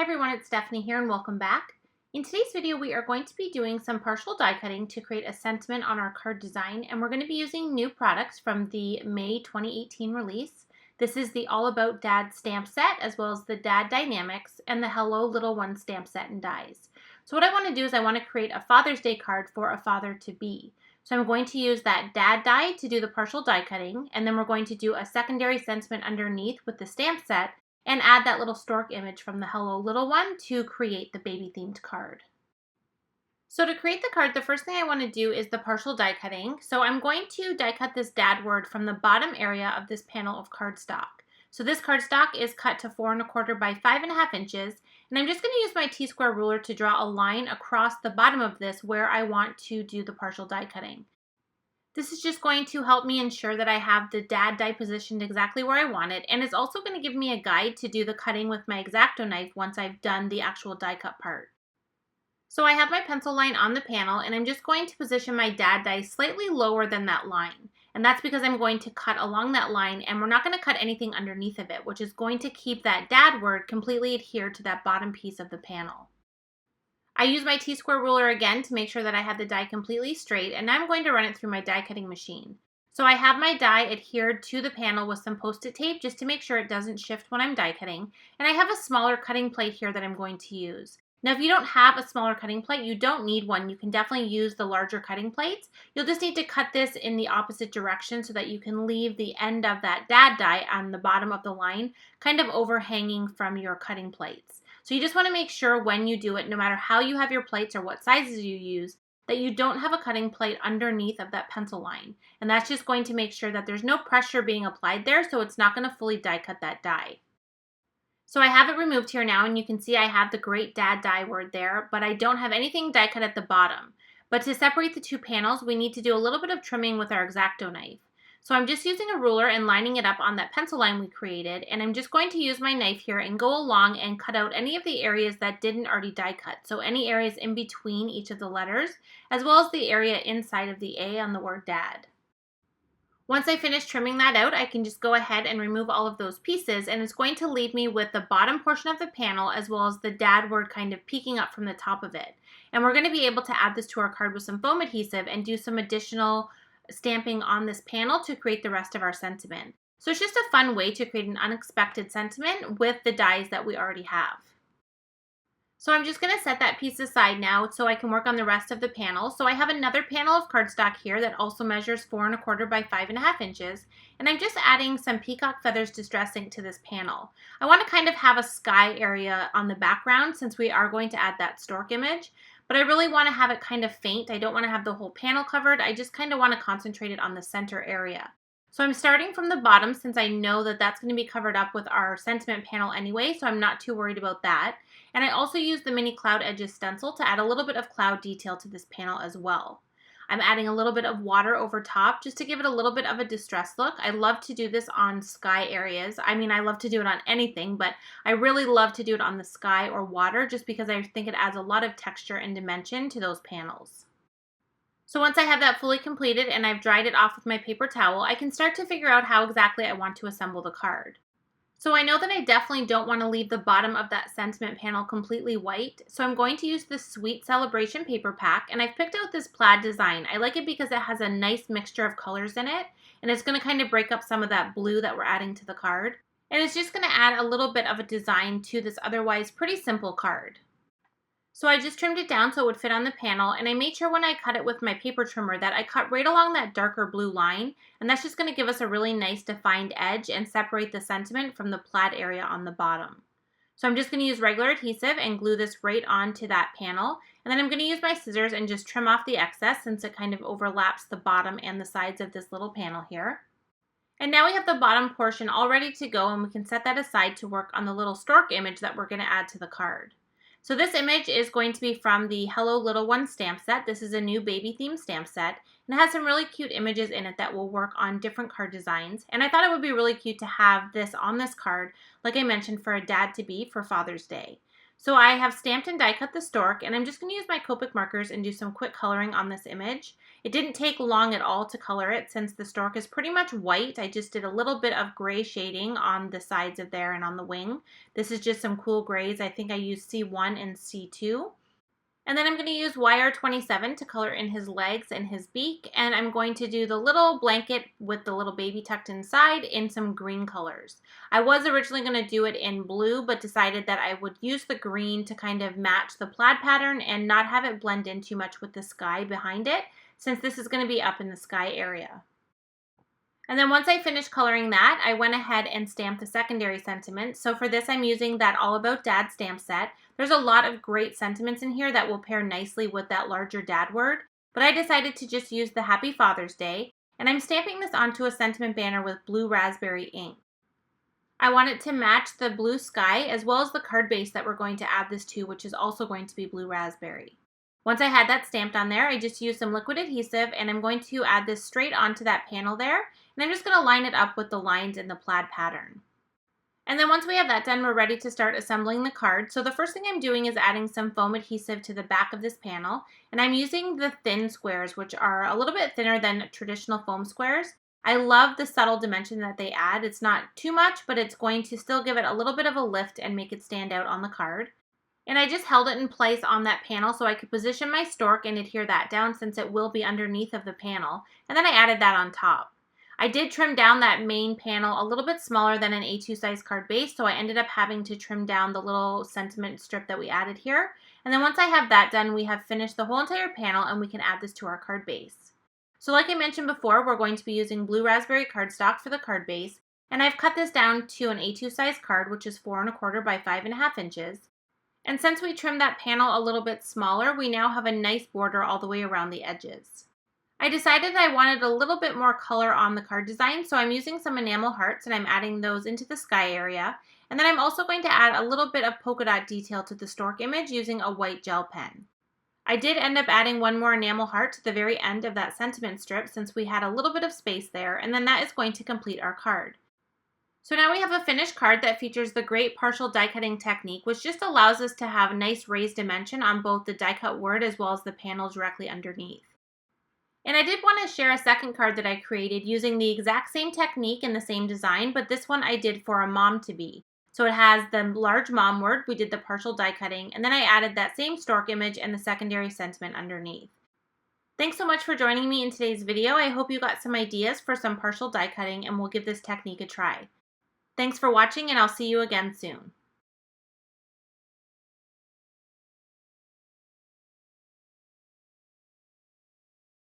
everyone, it's Stephanie here and welcome back. In today's video, we are going to be doing some partial die cutting to create a sentiment on our card design, and we're going to be using new products from the May 2018 release. This is the All About Dad stamp set, as well as the Dad Die-namics and the Hello Little One stamp set and dies. So what I want to do is I want to create a Father's Day card for a father-to-be. So I'm going to use that dad die to do the partial die cutting, and then we're going to do a secondary sentiment underneath with the stamp set and add that little stork image from the Hello Little One to create the baby themed card. So to create the card, the first thing I want to do is the partial die cutting. So I'm going to die cut this dad word from the bottom area of this panel of cardstock. So this cardstock is cut to 4 1/4 by 5 1/2 inches, and I'm just going to use my T-square ruler to draw a line across the bottom of this where I want to do the partial die cutting. This is just going to help me ensure that I have the dad die positioned exactly where I want it, and it's also going to give me a guide to do the cutting with my X-Acto knife once I've done the actual die cut part. So I have my pencil line on the panel, and I'm just going to position my dad die slightly lower than that line. And that's because I'm going to cut along that line, and we're not going to cut anything underneath of it, which is going to keep that dad word completely adhered to that bottom piece of the panel. I use my T-square ruler again to make sure that I have the die completely straight, and now I'm going to run it through my die cutting machine. So I have my die adhered to the panel with some post-it tape just to make sure it doesn't shift when I'm die cutting, and I have a smaller cutting plate here that I'm going to use. Now if you don't have a smaller cutting plate, you don't need one. You can definitely use the larger cutting plates. You'll just need to cut this in the opposite direction so that you can leave the end of that dad die on the bottom of the line kind of overhanging from your cutting plates. So you just want to make sure when you do it, no matter how you have your plates or what sizes you use, that you don't have a cutting plate underneath of that pencil line. And that's just going to make sure that there's no pressure being applied there, so it's not going to fully die cut that die. So I have it removed here now, and you can see I have the Great Dad die word there, but I don't have anything die cut at the bottom. But to separate the two panels, we need to do a little bit of trimming with our X-Acto knife. So I'm just using a ruler and lining it up on that pencil line we created, and I'm just going to use my knife here and go along and cut out any of the areas that didn't already die cut. So any areas in between each of the letters, as well as the area inside of the A on the word dad. Once I finish trimming that out, I can just go ahead and remove all of those pieces, and it's going to leave me with the bottom portion of the panel as well as the dad word kind of peeking up from the top of it. And we're going to be able to add this to our card with some foam adhesive and do some additional stamping on this panel to create the rest of our sentiment. So it's just a fun way to create an unexpected sentiment with the dies that we already have. So I'm just going to set that piece aside now so I can work on the rest of the panel. So I have another panel of cardstock here that also measures 4 1/4 by 5 1/2 inches, and I'm just adding some peacock feathers distress ink to this panel. I want to kind of have a sky area on the background since we are going to add that stork image, but I really want to have it kind of faint. I don't want to have the whole panel covered. I just kind of want to concentrate it on the center area. So I'm starting from the bottom since I know that that's going to be covered up with our sentiment panel anyway, so I'm not too worried about that. And I also used the mini cloud edges stencil to add a little bit of cloud detail to this panel as well. I'm adding a little bit of water over top just to give it a little bit of a distressed look. I love to do this on sky areas. I mean, I love to do it on anything, but I really love to do it on the sky or water just because I think it adds a lot of texture and dimension to those panels. So once I have that fully completed and I've dried it off with my paper towel, I can start to figure out how exactly I want to assemble the card. So I know that I definitely don't want to leave the bottom of that sentiment panel completely white, so I'm going to use this Sweet Celebration paper pack, and I've picked out this plaid design. I like it because it has a nice mixture of colors in it, and it's going to kind of break up some of that blue that we're adding to the card. And it's just going to add a little bit of a design to this otherwise pretty simple card. So I just trimmed it down so it would fit on the panel, and I made sure when I cut it with my paper trimmer that I cut right along that darker blue line, and that's just going to give us a really nice defined edge and separate the sentiment from the plaid area on the bottom. So I'm just going to use regular adhesive and glue this right onto that panel, and then I'm going to use my scissors and just trim off the excess since it kind of overlaps the bottom and the sides of this little panel here. And now we have the bottom portion all ready to go, and we can set that aside to work on the little stork image that we're going to add to the card. So this image is going to be from the Hello Little One stamp set. This is a new baby themed stamp set, and it has some really cute images in it that will work on different card designs. And I thought it would be really cute to have this on this card, like I mentioned, for a dad-to-be for Father's Day. So I have stamped and die cut the stork, and I'm just going to use my Copic markers and do some quick coloring on this image. It didn't take long at all to color it since the stork is pretty much white. I just did a little bit of gray shading on the sides of there and on the wing. This is just some cool grays. I think I used C1 and C2. And then I'm going to use YR27 to color in his legs and his beak, and I'm going to do the little blanket with the little baby tucked inside in some green colors. I was originally going to do it in blue, but decided that I would use the green to kind of match the plaid pattern and not have it blend in too much with the sky behind it, since this is going to be up in the sky area. And then once I finished coloring that, I went ahead and stamped the secondary sentiments. So for this, I'm using that All About Dad stamp set. There's a lot of great sentiments in here that will pair nicely with that larger dad word, but I decided to just use the Happy Father's Day, and I'm stamping this onto a sentiment banner with blue raspberry ink. I want it to match the blue sky as well as the card base that we're going to add this to, which is also going to be blue raspberry. Once I had that stamped on there, I just used some liquid adhesive, and I'm going to add this straight onto that panel there, and I'm just going to line it up with the lines in the plaid pattern. And then once we have that done, we're ready to start assembling the card. So the first thing I'm doing is adding some foam adhesive to the back of this panel, and I'm using the thin squares, which are a little bit thinner than traditional foam squares. I love the subtle dimension that they add. It's not too much, but it's going to still give it a little bit of a lift and make it stand out on the card. And I just held it in place on that panel so I could position my stork and adhere that down since it will be underneath of the panel. And then I added that on top. I did trim down that main panel a little bit smaller than an A2 size card base, so I ended up having to trim down the little sentiment strip that we added here. And then once I have that done, we have finished the whole entire panel and we can add this to our card base. So like I mentioned before, we're going to be using blue raspberry cardstock for the card base, and I've cut this down to an A2 size card, which is 4 1/4 by 5.5 inches. And since we trimmed that panel a little bit smaller, we now have a nice border all the way around the edges. I decided I wanted a little bit more color on the card design, so I'm using some enamel hearts and I'm adding those into the sky area. And then I'm also going to add a little bit of polka dot detail to the stork image using a white gel pen. I did end up adding one more enamel heart to the very end of that sentiment strip since we had a little bit of space there, and then that is going to complete our card. So now we have a finished card that features the great partial die cutting technique, which just allows us to have a nice raised dimension on both the die cut word as well as the panel directly underneath. And I did want to share a second card that I created using the exact same technique and the same design, but this one I did for a mom-to-be. So it has the large mom word, we did the partial die cutting, and then I added that same stork image and the secondary sentiment underneath. Thanks so much for joining me in today's video. I hope you got some ideas for some partial die cutting and we'll give this technique a try. Thanks for watching, and I'll see you again soon.